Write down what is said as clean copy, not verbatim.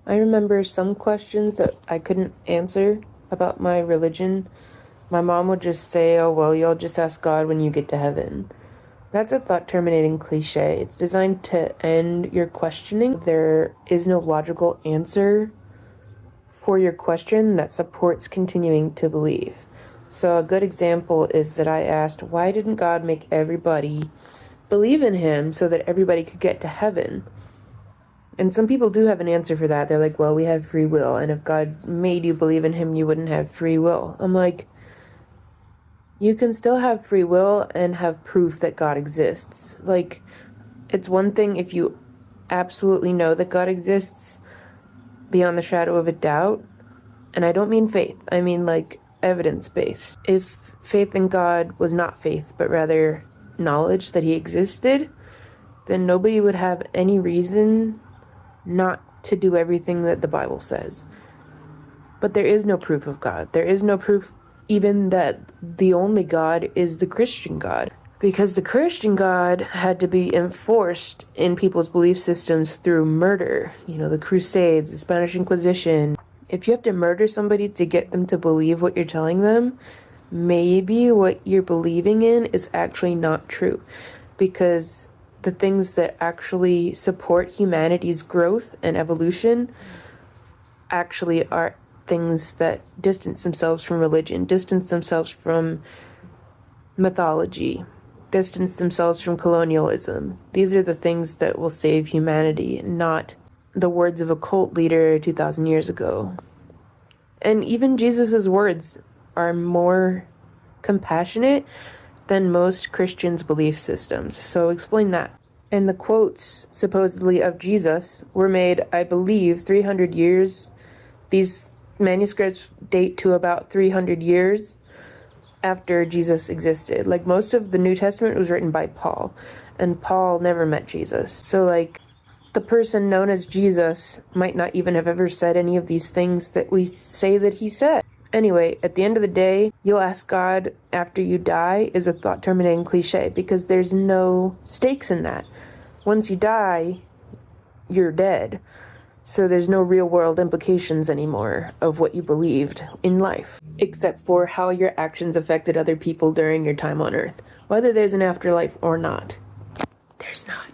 I remember some questions that I couldn't answer about my religion. My mom would just say, oh, well, you'll just ask God when you get to heaven. That's a thought-terminating cliche. It's designed to end your questioning. There is no logical answer for your question that supports continuing to believe. So a good example is that I asked, why didn't God make everybody believe in him so that everybody could get to heaven? And some people do have an answer for that. They're like, well, we have free will, and if God made you believe in him, you wouldn't have free will. I'm like, you can still have free will and have proof that God exists. Like, it's one thing if you absolutely know that God exists beyond the shadow of a doubt, and I don't mean faith, I mean like evidence-based. If faith in God was not faith, but rather knowledge that he existed, then nobody would have any reason not to do everything that the Bible says. But there is no proof of God. There is no proof even that the only God is the Christian God. Because the Christian God had to be enforced in people's belief systems through murder. You know, the Crusades, the Spanish Inquisition. If you have to murder somebody to get them to believe what you're telling them, maybe what you're believing in is actually not true. Because the things that actually support humanity's growth and evolution actually are things that distance themselves from religion, distance themselves from mythology, distance themselves from colonialism. These are the things that will save humanity, not the words of a cult leader 2,000 years ago. And even Jesus's words are more compassionate than most Christians' belief systems. So explain that. And the quotes, supposedly, of Jesus were made, I believe, 300 years. These manuscripts date to about 300 years after Jesus existed. Like, most of the New Testament was written by Paul, and Paul never met Jesus. So, like, the person known as Jesus might not even have ever said any of these things that we say that he said. Anyway, at the end of the day, you'll ask God after you die is a thought-terminating cliche, because there's no stakes in that. Once you die, you're dead. So there's no real-world implications anymore of what you believed in life, except for how your actions affected other people during your time on Earth, whether there's an afterlife or not. There's not.